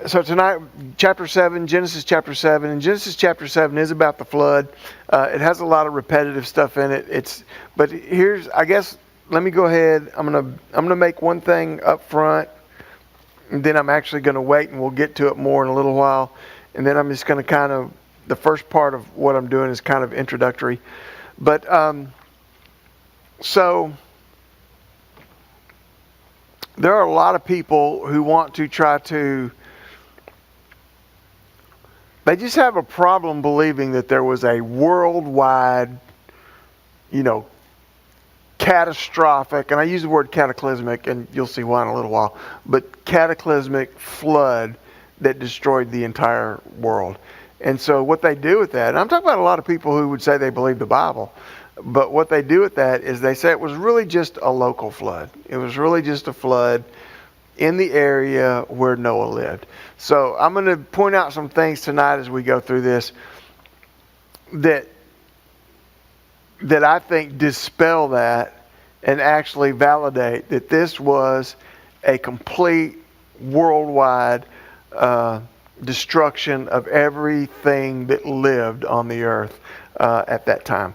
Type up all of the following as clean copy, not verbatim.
So tonight, chapter 7, Genesis chapter 7. And Genesis chapter 7 is about the flood. It has a lot of repetitive stuff in it. But here's, I guess, let me go ahead. I'm gonna make one thing up front, and then I'm actually gonna wait, and we'll get to it more in a little while. And then I'm just gonna the first part of what I'm doing is kind of introductory. But so there are a lot of people who want to try to. They just have a problem believing that there was a worldwide, catastrophic, and I use the word cataclysmic, and you'll see why in a little while, but cataclysmic flood that destroyed the entire world. And so what they do with that, and I'm talking about a lot of people who would say they believe the Bible, but what they do with that is they say it was really just a local flood. It was really just a flood in the area where Noah lived. So I'm going to point out some things tonight as we go through this that I think dispel that and actually validate that this was a complete worldwide destruction of everything that lived on the earth at that time.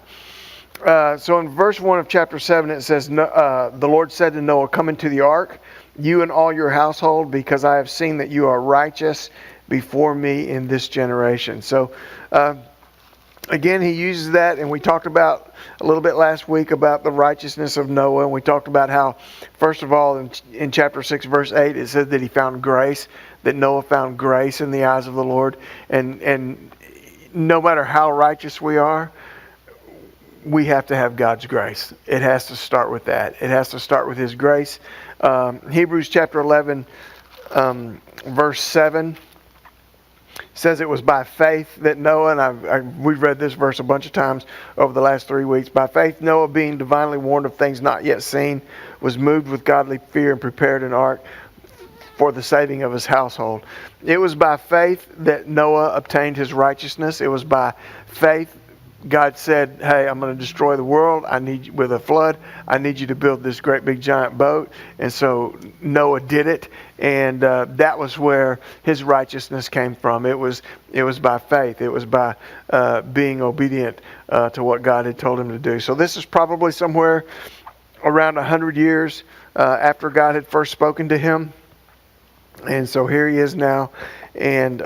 So in verse 1 of chapter 7 it says, the Lord said to Noah, "Come into the ark, you and all your household, because I have seen that you are righteous before me in this generation." So again, he uses that, and we talked about a little bit last week about the righteousness of Noah, and we talked about how, first of all, in chapter 6, verse 8, it said that he found grace, that Noah found grace in the eyes of the Lord, and no matter how righteous we are, we have to have God's grace. It has to start with that. It has to start with His grace. Hebrews chapter 11, verse 7 says it was by faith that Noah, and we've read this verse a bunch of times over the last 3 weeks. By faith, Noah, being divinely warned of things not yet seen, was moved with godly fear and prepared an ark for the saving of his household. It was by faith that Noah obtained his righteousness. It was by faith God said, "Hey, I'm going to destroy the world. I need you with a flood. I need you to build this great big giant boat." And so Noah did it, and that was where his righteousness came from. It was by faith. It was by being obedient to what God had told him to do. So this is probably somewhere around 100 years after God had first spoken to him, and so here he is now, and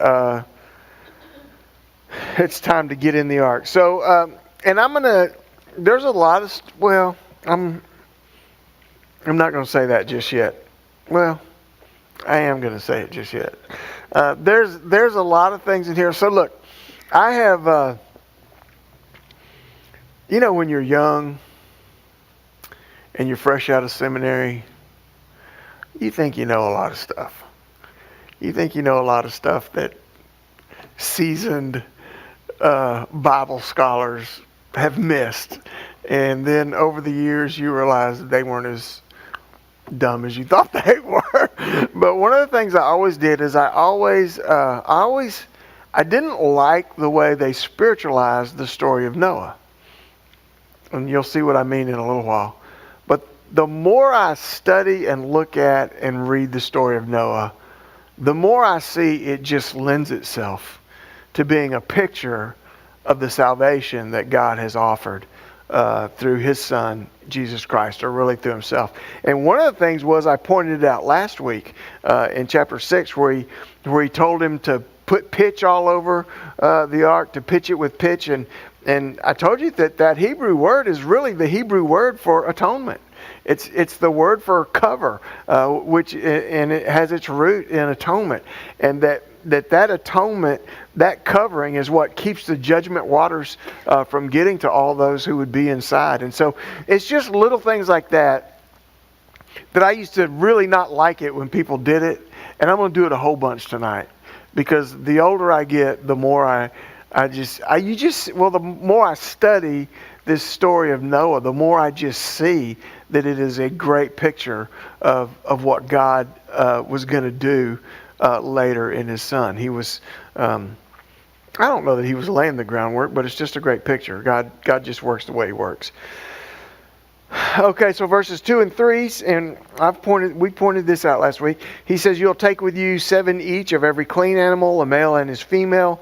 it's time to get in the ark. So, and there's a lot of, I'm not going to say that just yet. Well, I am going to say it just yet. There's a lot of things in here. So look, I have, when you're young and you're fresh out of seminary, you think you know a lot of stuff. You think you know a lot of stuff that seasoned Bible scholars have missed, and then over the years you realize that they weren't as dumb as you thought they were. But one of the things I always did is I didn't like the way they spiritualized the story of Noah, and you'll see what I mean in a little while. But the more I study and look at and read the story of Noah, the more I see it just lends itself to being a picture of the salvation that God has offered through His Son, Jesus Christ, or really through Himself. And one of the things was, I pointed it out last week in chapter 6, where he told him to put pitch all over the ark, to pitch it with pitch. And I told you that Hebrew word is really the Hebrew word for atonement. It's the word for cover, and it has its root in atonement, and that atonement, that covering, is what keeps the judgment waters from getting to all those who would be inside. And so it's just little things like that I used to really not like it when people did it, and I'm going to do it a whole bunch tonight, because the older I get, the more the more I study this story of Noah, the more I just see that it is a great picture of what God was going to do later in His Son. He was, I don't know that He was laying the groundwork, but it's just a great picture. God just works the way He works. Okay, so verses 2 and 3, and we pointed this out last week. He says, you'll take with you 7 each of every clean animal, a male and his female,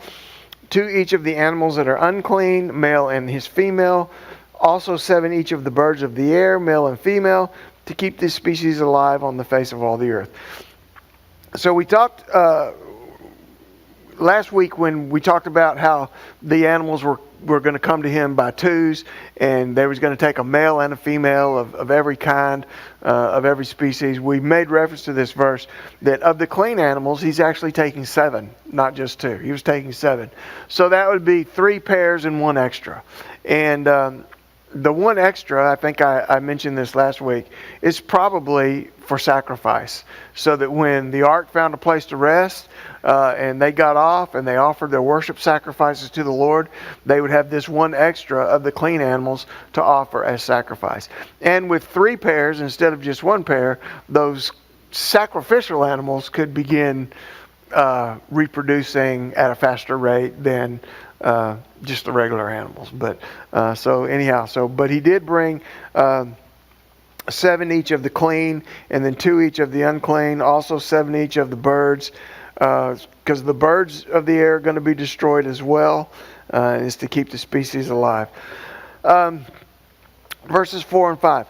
2 each of the animals that are unclean, male and his female, also 7 each of the birds of the air, male and female, to keep this species alive on the face of all the earth. So we talked last week when we talked about how the animals were going to come to him by twos, and they was going to take a male and a female of every kind, of every species. We made reference to this verse that of the clean animals, he's actually taking 7, not just 2. He was taking 7. So that would be 3 pairs and 1 extra. And the 1 extra, I think I mentioned this last week, is probably for sacrifice. So that when the ark found a place to rest, and they got off and they offered their worship sacrifices to the Lord, they would have this 1 extra of the clean animals to offer as sacrifice. And with 3 pairs instead of just 1 pair, those sacrificial animals could begin reproducing at a faster rate than just the regular animals. But but he did bring 7 each of the clean, and then 2 each of the unclean, also 7 each of the birds, because the birds of the air are going to be destroyed as well, is to keep the species alive. Verses 4 and 5.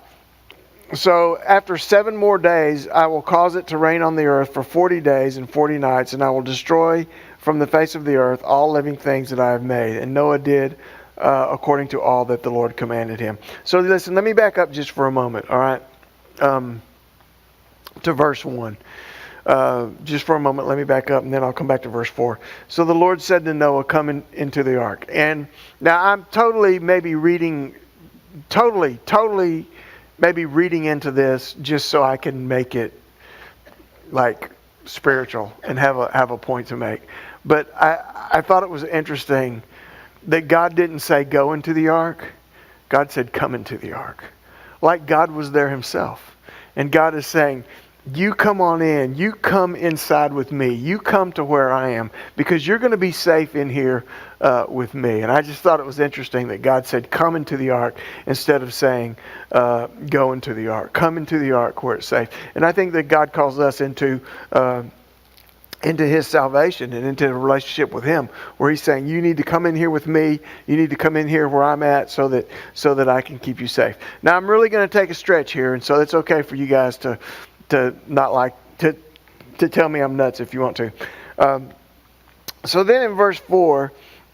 So after 7 more days, I will cause it to rain on the earth for 40 days and 40 nights, and I will destroy from the face of the earth all living things that I have made. And Noah did according to all that the Lord commanded him. So listen, let me back up just for a moment, all right? To verse 1. Just for a moment, let me back up, and then I'll come back to verse 4. So the Lord said to Noah, come into the ark. And now I'm totally reading into this just so I can make it like spiritual and have a point to make. But I thought it was interesting that God didn't say go into the ark. God said come into the ark. Like God was there himself. And God is saying, you come on in. You come inside with me. You come to where I am, because you're going to be safe in here with me. And I just thought it was interesting that God said, come into the ark, instead of saying, go into the ark. Come into the ark where it's safe. And I think that God calls us into his salvation and into a relationship with him, where he's saying, you need to come in here with me. You need to come in here where I'm at, so that I can keep you safe. Now I'm really going to take a stretch here, and so it's okay for you guys to not like to tell me I'm nuts if you want to. So then in verse 4,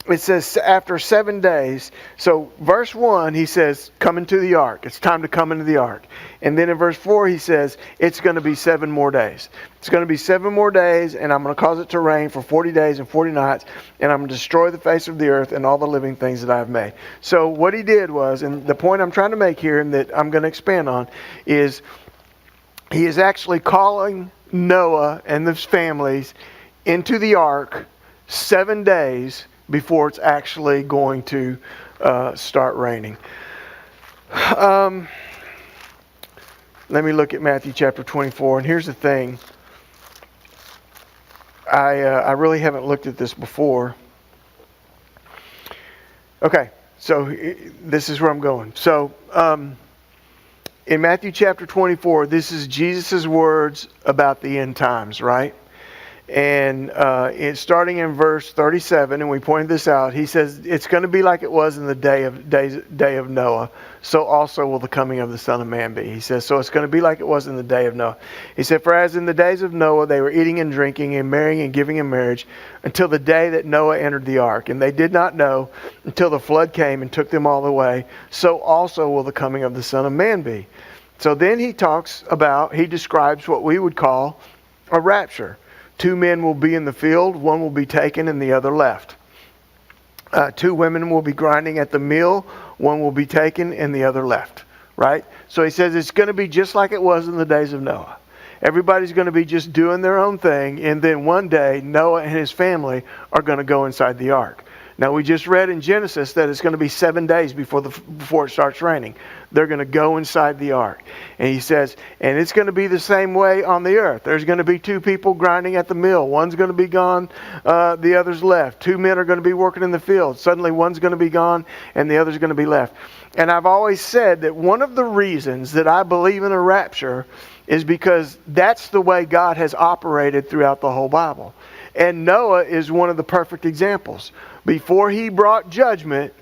it says after 7 days. So verse 1, he says, come into the ark. It's time to come into the ark. And then in verse 4, he says, it's going to be 7 more days. It's going to be 7 more days, and I'm going to cause it to rain for 40 days and 40 nights, and I'm going to destroy the face of the earth and all the living things that I have made. So what he did was, and the point I'm trying to make here and that I'm going to expand on, is he is actually calling Noah and his families into the ark 7 days before it's actually going to start raining. Let me look at Matthew chapter 24. And here's the thing. I really haven't looked at this before. Okay, so this is where I'm going. So, in Matthew chapter 24, this is Jesus' words about the end times, right? And it's starting in verse 37, and we pointed this out. He says, it's going to be like it was in the day of Noah. So also will the coming of the Son of Man be. He says, so it's going to be like it was in the day of Noah. He said, for as in the days of Noah, they were eating and drinking and marrying and giving in marriage until the day that Noah entered the ark. And they did not know until the flood came and took them all away. So also will the coming of the Son of Man be. So then he describes what we would call a rapture. 2 men will be in the field, one will be taken and the other left. 2 women will be grinding at the mill, one will be taken and the other left. Right? So he says it's going to be just like it was in the days of Noah. Everybody's going to be just doing their own thing, and then one day Noah and his family are going to go inside the ark. Now, we just read in Genesis that it's going to be 7 days before it starts raining. They're going to go inside the ark. And he says, and it's going to be the same way on the earth. There's going to be 2 people grinding at the mill. One's going to be gone, the other's left. 2 men are going to be working in the field. Suddenly one's going to be gone and the other's going to be left. And I've always said that one of the reasons that I believe in a rapture is because that's the way God has operated throughout the whole Bible. And Noah is one of the perfect examples. Before he brought judgment,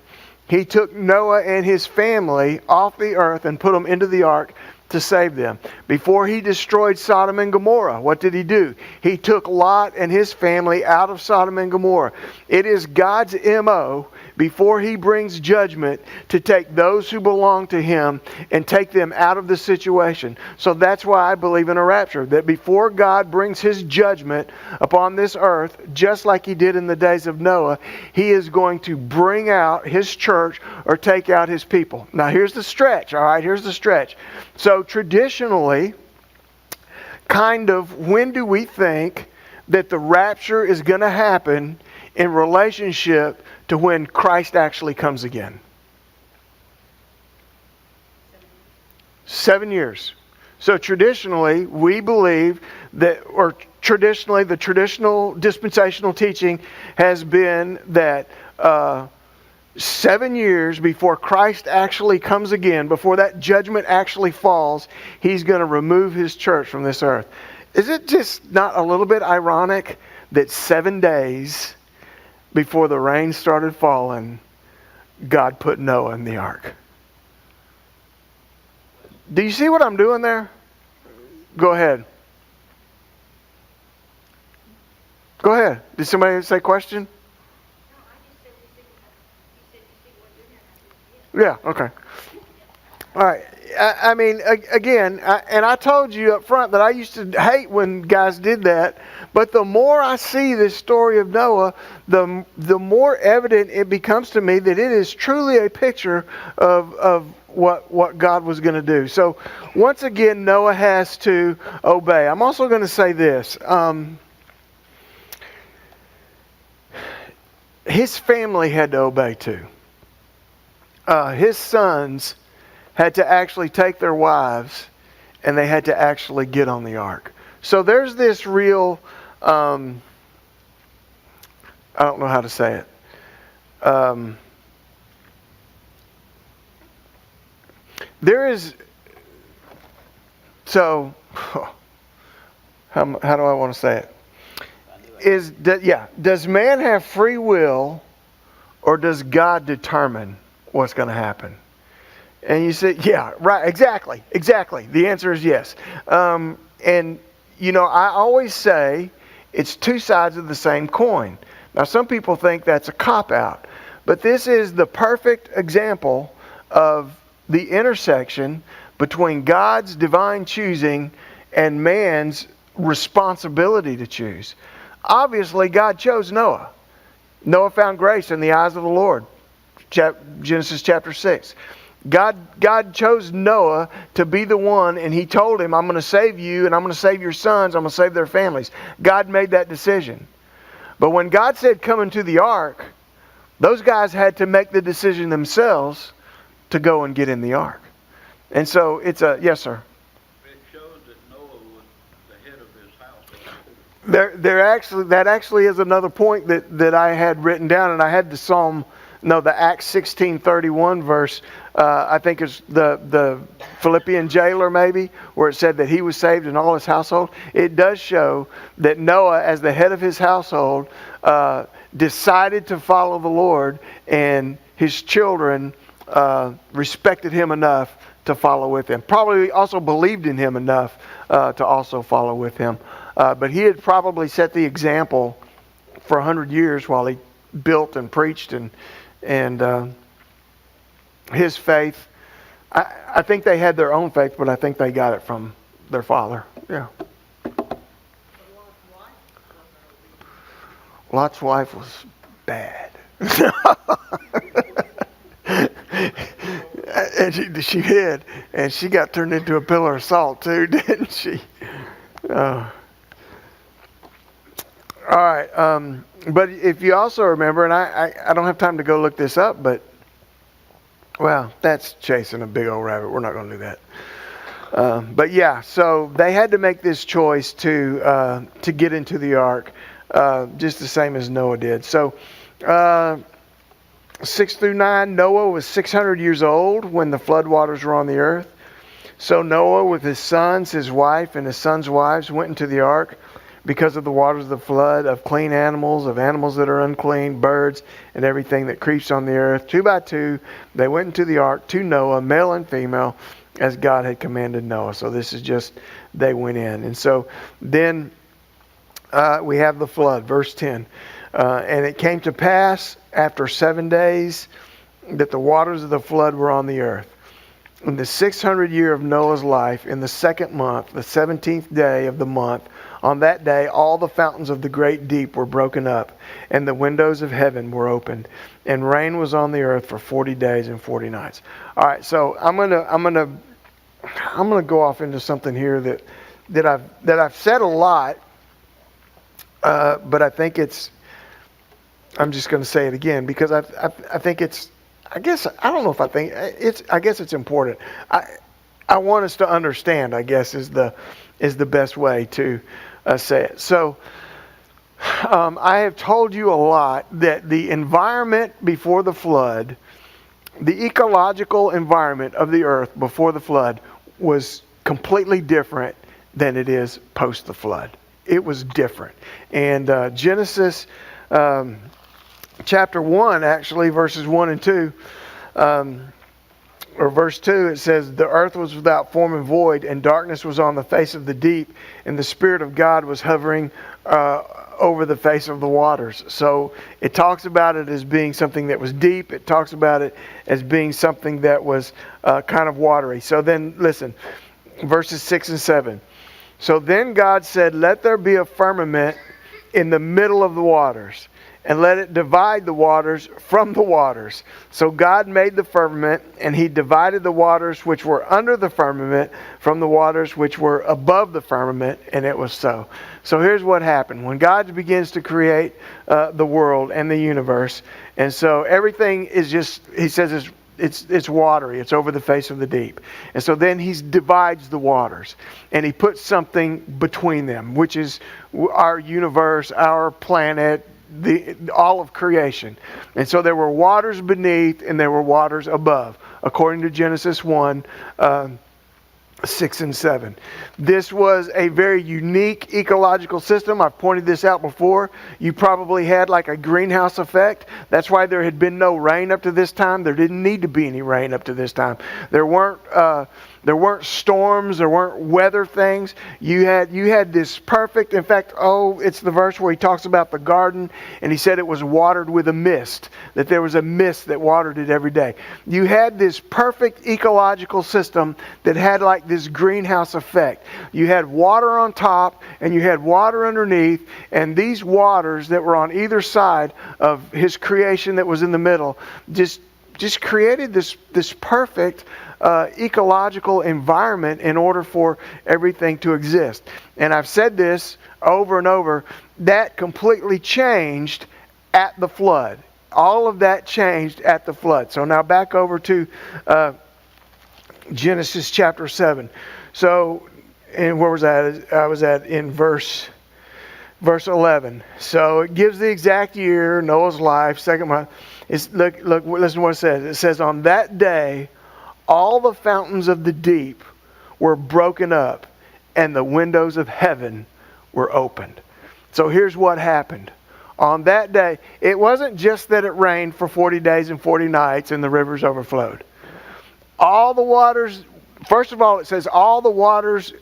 he took Noah and his family off the earth and put them into the ark to save them. Before he destroyed Sodom and Gomorrah, what did he do? He took Lot and his family out of Sodom and Gomorrah. It is God's MO before he brings judgment to take those who belong to him and take them out of the situation. So that's why I believe in a rapture. That before God brings his judgment upon this earth, just like he did in the days of Noah, he is going to bring out his church or take out his people. Now here's the stretch, all right? Here's the stretch. So traditionally, when do we think that the rapture is going to happen in relationship to when Christ actually comes again? 7 years. So traditionally, we believe that, or traditionally, the traditional dispensational teaching has been that 7 years before Christ actually comes again, before that judgment actually falls, he's going to remove his church from this earth. Is it just not a little bit ironic that 7 days before the rain started falling, God put Noah in the ark? Do you see what I'm doing there? Go ahead. Go ahead. Did somebody say question? Yeah, okay. All right. I mean, again, and I told you up front that I used to hate when guys did that, but the more I see this story of Noah, the more evident it becomes to me that it is truly a picture of what God was going to do. So, once again, Noah has to obey. I'm also going to say this. His family had to obey too. His sons had to actually take their wives and they had to actually get on the ark. So there's this real, I don't know how to say it. There is, so, how do I want to say it? Does man have free will or does God determine what's going to happen? And you say, yeah, right, exactly. The answer is yes. And, you know, I always say it's 2 sides of the same coin. Now, some people think that's a cop-out. But this is the perfect example of the intersection between God's divine choosing and man's responsibility to choose. Obviously, God chose Noah. Noah found grace in the eyes of the Lord. Genesis chapter 6. God chose Noah to be the one, and he told him, I'm going to save you, and I'm going to save your sons, I'm going to save their families. God made that decision. But when God said, come into the ark, those guys had to make the decision themselves to go and get in the ark. And so it's yes, sir. It shows that Noah was the head of his household. That actually is another point that I had written down, and I had the Acts 16:31 verse. I think it's the Philippian jailer maybe, where it said that he was saved in all his household. It does show that Noah, as the head of his household, decided to follow the Lord, and his children respected him enough to follow with him. Probably also believed in him enough to also follow with him. But he had probably set the example for 100 years while he built and preached and his faith. I think they had their own faith, but I think they got it from their father. Yeah. Lot's wife was bad. And she did. And she got turned into a pillar of salt too, didn't she? All All right. But if you also remember, and I don't have time to go look this up, but, well, that's chasing a big old rabbit. We're not going to do that. But yeah, so they had to make this choice to get into the ark, just the same as Noah did. So 6 through 9, Noah was 600 years old when the flood waters were on the earth. So Noah with his sons, his wife, and his sons' wives went into the ark because of the waters of the flood, of clean animals, of animals that are unclean, birds, and everything that creeps on the earth. 2 by 2, they went into the ark to Noah, male and female, as God had commanded Noah. So this is just, they went in. And so then we have the flood, verse 10. And it came to pass after 7 days that the waters of the flood were on the earth. In the 600th year of Noah's life, in the 2nd month, the 17th day of the month, on that day all the fountains of the great deep were broken up, and the windows of heaven were opened, and rain was on the earth for 40 days and 40 nights. All right, so I'm gonna go off into something here that I've said a lot, but I think I'm just going to say it again because I think it's. I guess I don't know if I think it's. I guess it's important. I want us to understand. I guess is the best way to say it. So I have told you a lot that the environment before the flood, the ecological environment of the earth before the flood, was completely different than it is post the flood. It was different, and Genesis. Chapter 1, actually, verses 1 and 2, or verse 2, it says, the earth was without form and void, and darkness was on the face of the deep, and the Spirit of God was hovering over the face of the waters. So it talks about it as being something that was deep. It talks about it as being something that was kind of watery. So then, listen, verses 6 and 7. So then God said, let there be a firmament in the middle of the waters, and let it divide the waters from the waters. So God made the firmament, and he divided the waters which were under the firmament from the waters which were above the firmament, and it was so. So here's what happened. When God begins to create the world and the universe, and so everything is just, he says it's watery. It's over the face of the deep. And so then he divides the waters, and he puts something between them, which is our universe, our planet, all of creation. And so there were waters beneath and there were waters above, according to Genesis 1, 6 and 7. This was a very unique ecological system. I've pointed this out before. You probably had like a greenhouse effect. That's why there had been no rain up to this time. There didn't need to be any rain up to this time. There weren't storms. There weren't weather things. You had this perfect. In fact, it's the verse where he talks about the garden, and he said it was watered with a mist. That there was a mist that watered it every day. You had this perfect ecological system that had like this greenhouse effect. You had water on top, and you had water underneath, and these waters that were on either side of his creation that was in the middle just created this perfect ecological environment in order for everything to exist. And I've said this over and over, that completely changed at the flood. All of that changed at the flood. So now back over to Genesis chapter 7. So, and where was that? I was at in verse 11. So it gives the exact year, Noah's life, 2nd month. Look, listen to what it says. It says, on that day, all the fountains of the deep were broken up, and the windows of heaven were opened. So here's what happened. On that day, it wasn't just that it rained for 40 days and 40 nights and the rivers overflowed. All the waters, first of all, it says all the waters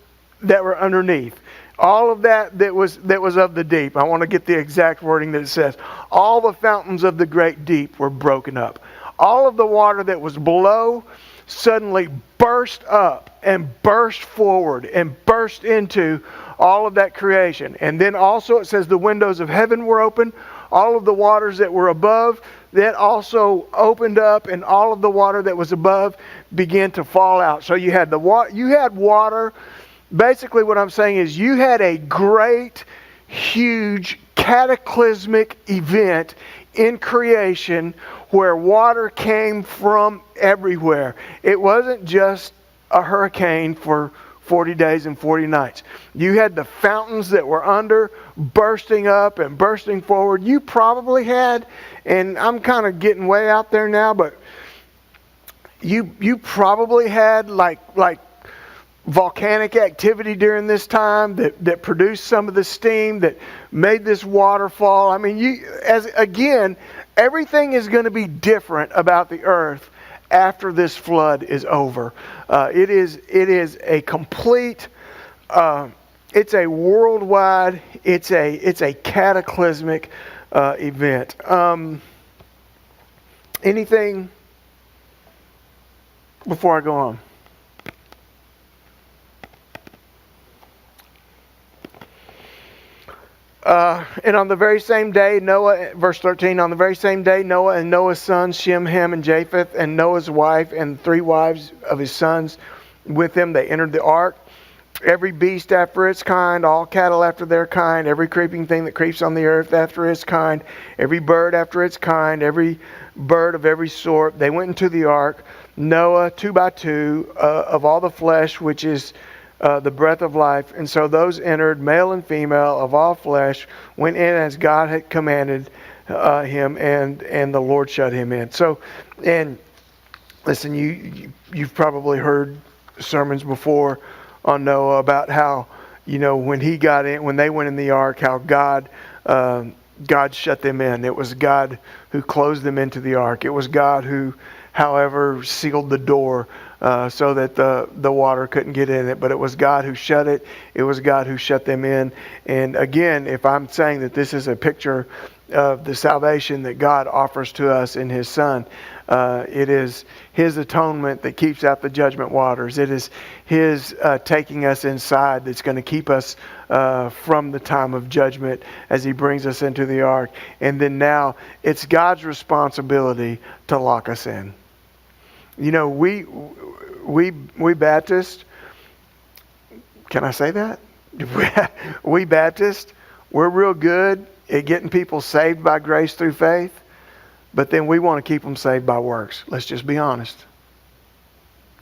that were underneath. All of that was of the deep. I want to get the exact wording that it says. All the fountains of the great deep were broken up. All of the water that was below suddenly burst up and burst forward and burst into all of that creation. And then also it says the windows of heaven were open. All of the waters that were above, that also opened up, and all of the water that was above began to fall out. So you had water. Basically what I'm saying is you had a great huge cataclysmic event in creation where water came from everywhere. It wasn't just a hurricane for 40 days and 40 nights. You had the fountains that were under bursting up and bursting forward. You probably had, and I'm kind of getting way out there now, but you probably had like volcanic activity during this time that produced some of the steam that made this waterfall. I mean, everything is going to be different about the earth after this flood is over. It is a complete, it's a worldwide, it's a cataclysmic event. Anything before I go on? And on the very same day, Noah, verse 13, on the very same day, Noah and Noah's sons, Shem, Ham, and Japheth, and Noah's wife, and 3 wives of his sons with him, they entered the ark. Every beast after its kind, all cattle after their kind, every creeping thing that creeps on the earth after its kind, every bird after its kind, every bird of every sort, they went into the ark. Noah, 2 by 2, of all the flesh, which is the breath of life. And so those entered, male and female, of all flesh, went in as God had commanded him, and the Lord shut him in. So, and listen, you've probably heard sermons before on Noah about how, when they went in the ark, how God shut them in. It was God who closed them into the ark. It was God who, however, sealed the door so that the water couldn't get in it. But it was God who shut it. It was God who shut them in. And again, if I'm saying that this is a picture of the salvation that God offers to us in His Son, it is His atonement that keeps out the judgment waters. It is His taking us inside that's going to keep us from the time of judgment as He brings us into the ark. And then now it's God's responsibility to lock us in. We Baptists, can I say that? We Baptists, we're real good at getting people saved by grace through faith, but then we want to keep them saved by works. Let's just be honest.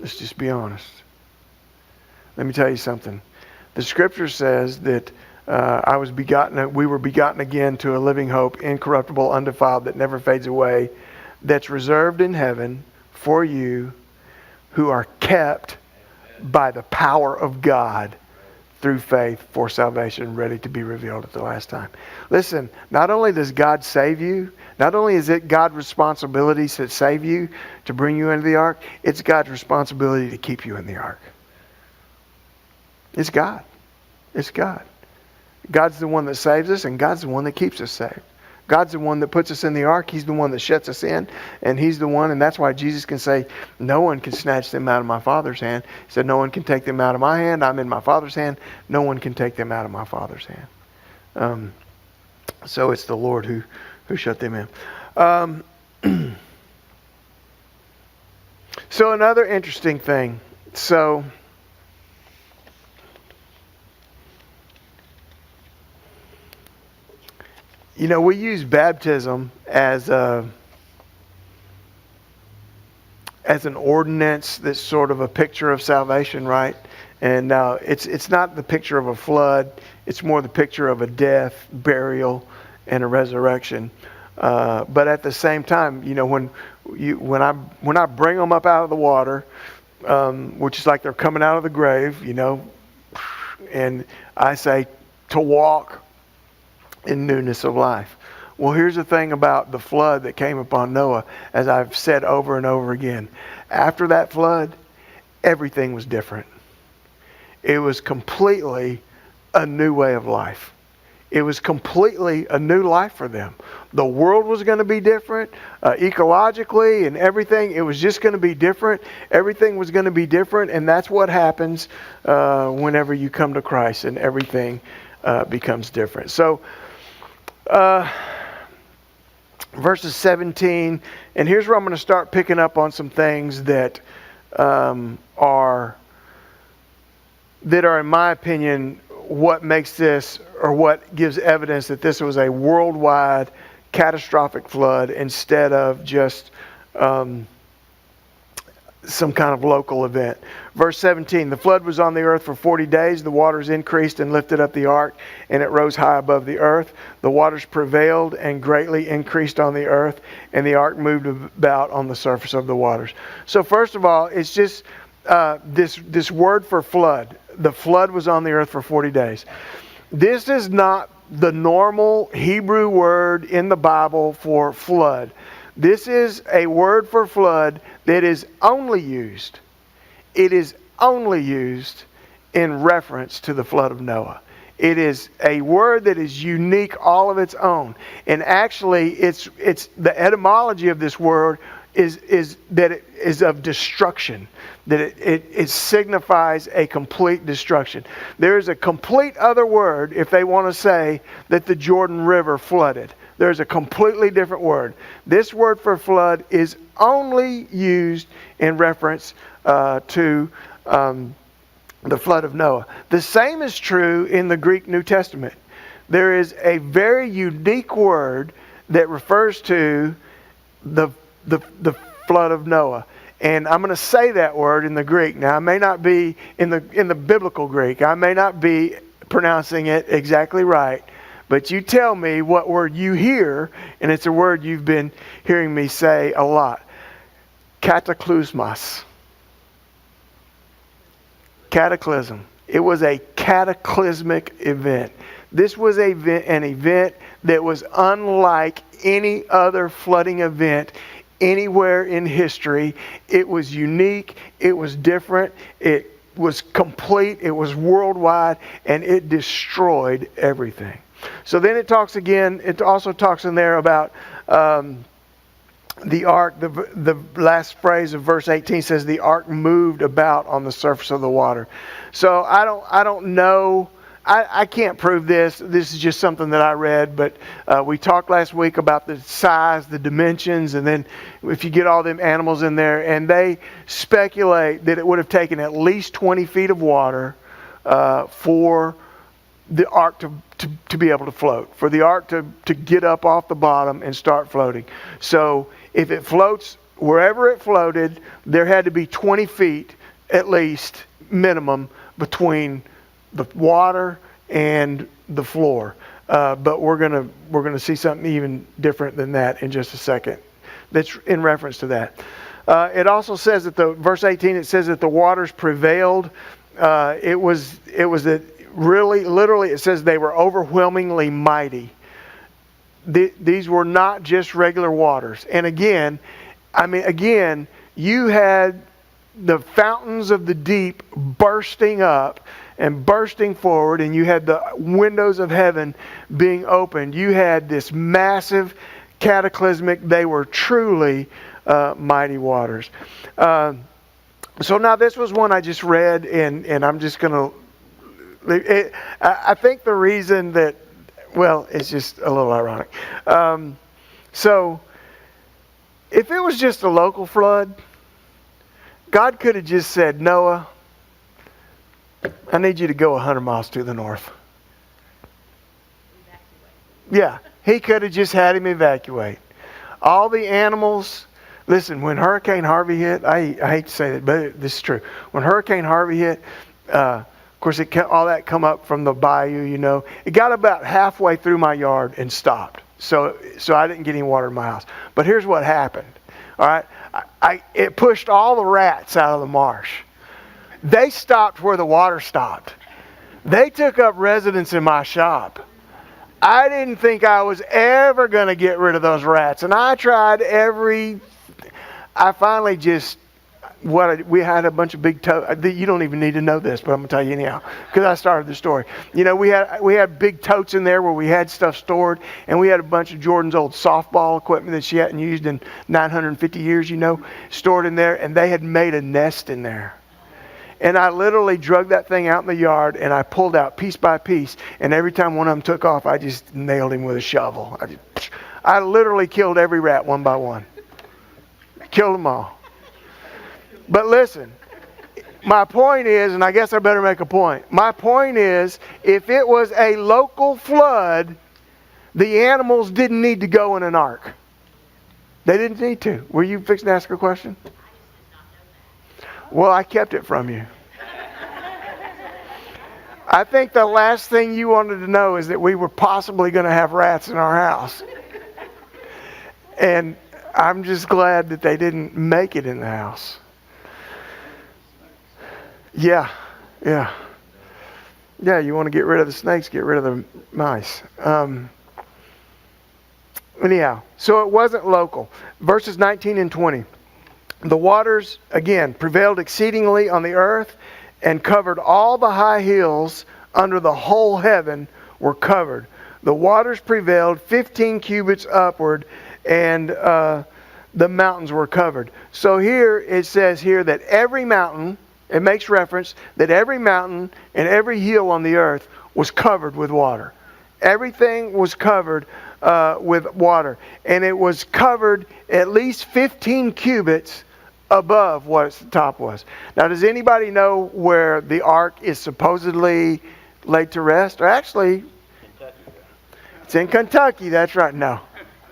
Let's just be honest. Let me tell you something. The Scripture says that we were begotten again to a living hope, incorruptible, undefiled, that never fades away, that's reserved in heaven for you who are kept by the power of God through faith for salvation, ready to be revealed at the last time. Listen, not only does God save you, not only is it God's responsibility to save you, to bring you into the ark, it's God's responsibility to keep you in the ark. It's God. It's God. God's the one that saves us, and God's the one that keeps us saved. God's the one that puts us in the ark. He's the one that shuts us in. And He's the one, and that's why Jesus can say, no one can snatch them out of my Father's hand. He said, no one can take them out of my hand. I'm in my Father's hand. No one can take them out of my Father's hand. So it's the Lord who shut them in. So another interesting thing. So we use baptism as an ordinance that's sort of a picture of salvation, right? And it's not the picture of a flood. It's more the picture of a death, burial, and a resurrection. But at the same time, when I bring them up out of the water, which is like they're coming out of the grave, and I say to walk in newness of life. Well, here's the thing about the flood that came upon Noah, as I've said over and over again. After that flood, everything was different. It was completely a new way of life. It was completely a new life for them. The world was going to be different, ecologically and everything. It was just going to be different. Everything was going to be different, and that's what happens whenever you come to Christ, and everything becomes different. So, verses 17, and here's where I'm going to start picking up on some things that are in my opinion what makes this, or what gives evidence that this was a worldwide catastrophic flood instead of just some kind of local event. Verse 17, the flood was on the earth for 40 days. The waters increased and lifted up the ark, and it rose high above the earth. The waters prevailed and greatly increased on the earth, and the ark moved about on the surface of the waters. So first of all, it's just this word for flood. The flood was on the earth for 40 days. This is not the normal Hebrew word in the Bible for flood. This is a word for flood that is only used. It is only used in reference to the flood of Noah. It is a word that is unique all of its own. And actually, it's the etymology of this word is that it is of destruction. That it signifies a complete destruction. There is a complete other word if they want to say that the Jordan River flooded. There's a completely different word. This word for flood is only used in reference to the flood of Noah. The same is true in the Greek New Testament. There is a very unique word that refers to the flood of Noah. And I'm going to say that word in the Greek. Now, I may not be in the biblical Greek. I may not be pronouncing it exactly right. But you tell me what word you hear, and it's a word you've been hearing me say a lot. Cataclysmos. Cataclysm. It was a cataclysmic event. This was an event that was unlike any other flooding event anywhere in history. It was unique. It was different. It was complete. It was worldwide, and it destroyed everything. So then it talks again, it also talks in there about the ark. The last phrase of verse 18 says the ark moved about on the surface of the water. So I don't know. I can't prove this. This is just something that I read. But we talked last week about the size, the dimensions, and then if you get all them animals in there, and they speculate that it would have taken at least 20 feet of water for the ark to be able to float, for the ark to get up off the bottom and start floating. So if it floats wherever it floated, there had to be 20 feet at least minimum between the water and the floor. But we're gonna see something even different than that in just a second. That's in reference to that. It also says that verse 18, it says that the waters prevailed. It was that. Really, literally, it says they were overwhelmingly mighty. These were not just regular waters. And again, you had the fountains of the deep bursting up and bursting forward, and you had the windows of heaven being opened. You had this massive cataclysmic, they were truly mighty waters. So now this was one I just read, and I'm just going to I think the reason that, well, it's just a little ironic. So, if it was just a local flood, God could have just said, Noah, I need you to go 100 miles to the north. Yeah, he could have just had him evacuate. All the animals, listen, when Hurricane Harvey hit, I hate to say that, but this is true. When Hurricane Harvey hit, of course, all that come up from the bayou, you know. It got about halfway through my yard and stopped. So I didn't get any water in my house. But here's what happened. All right, it pushed all the rats out of the marsh. They stopped where the water stopped. They took up residence in my shop. I didn't think I was ever going to get rid of those rats, and I tried I finally just. We had a bunch of big totes. You don't even need to know this, but I'm going to tell you anyhow, because I started the story. You know, we had big totes in there where we had stuff stored, and we had a bunch of Jordan's old softball equipment that she hadn't used in 950 years, you know, stored in there, and they had made a nest in there. And I literally drug that thing out in the yard, and I pulled out piece by piece, and every time one of them took off, I just nailed him with a shovel. I literally killed every rat one by one. Killed them all. But listen, My point is, and I guess I better make a point. My point is, if it was a local flood, the animals didn't need to go in an ark. They didn't need to. Were you fixing to ask a question? Well, I kept it from you. I think the last thing you wanted to know is that we were possibly going to have rats in our house. And I'm just glad that they didn't make it in the house. Yeah. Yeah, you want to get rid of the snakes, get rid of the mice. Anyhow, so it wasn't local. Verses 19 and 20. The waters, again, prevailed exceedingly on the earth and covered all the high hills under the whole heaven were covered. The waters prevailed 15 cubits upward, and the mountains were covered. So here it says here that every mountain, it makes reference that every mountain and every hill on the earth was covered with water. Everything was covered with water. And it was covered at least 15 cubits above what its top was. Now, does anybody know where the ark is supposedly laid to rest? Or actually, Kentucky. it's in Kentucky. That's right. No.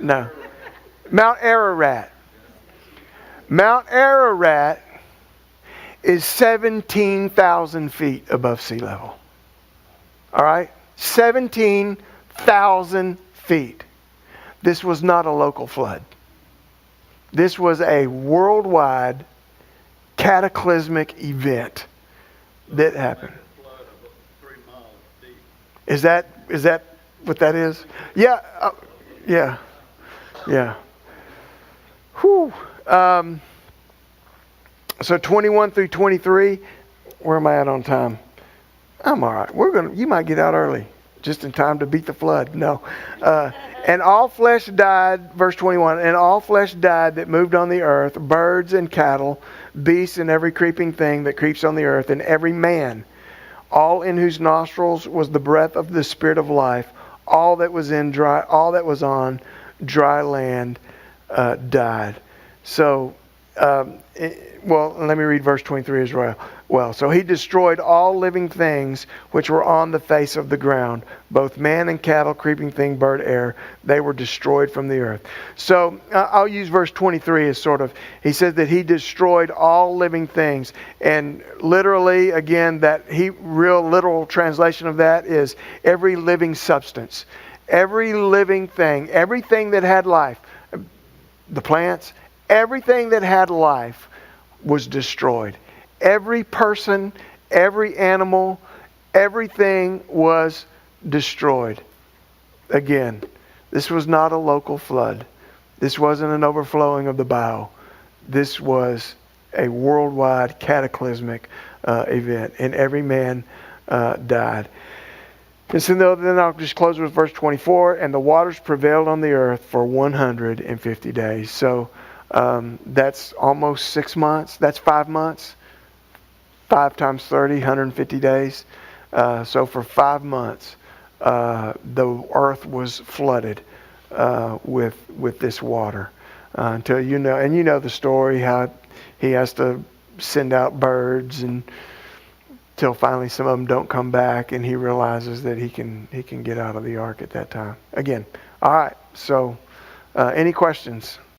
Mount Ararat. Mount Ararat is 17,000 feet above sea level. All right? 17,000 feet. This was not a local flood. This was a worldwide cataclysmic event that happened. A flood of 3 miles deep. Is that what that is? Yeah. Yeah. Whew. So 21 through 23. Where am I at on time? I'm all right. You might get out early, just in time to beat the flood. No. And all flesh died, verse 21, and all flesh died that moved on the earth, birds and cattle, beasts and every creeping thing that creeps on the earth, and every man, all in whose nostrils was the breath of the Spirit of life, all that was on dry land died. So, let me read verse 23 as well. So he destroyed all living things which were on the face of the ground, both man and cattle, creeping thing, bird, air. They were destroyed from the earth. So I'll use verse 23 as he says that he destroyed all living things. And literally, again, real literal translation of that is every living substance. Every living thing, everything that had life, the plants, everything that had life was destroyed. Every person, every animal, everything was destroyed. Again, this was not a local flood. This wasn't an overflowing of the bow. This was a worldwide cataclysmic event, and every man died. And so then I'll just close with verse 24. And the waters prevailed on the earth for 150 days. So that's almost 6 months. That's 5 months. 5 times 30, 150 days. So for 5 months, the earth was flooded with this water. Until you know the story, how he has to send out birds until finally some of them don't come back, and he realizes that he can get out of the ark at that time. Again, all right. So, any questions?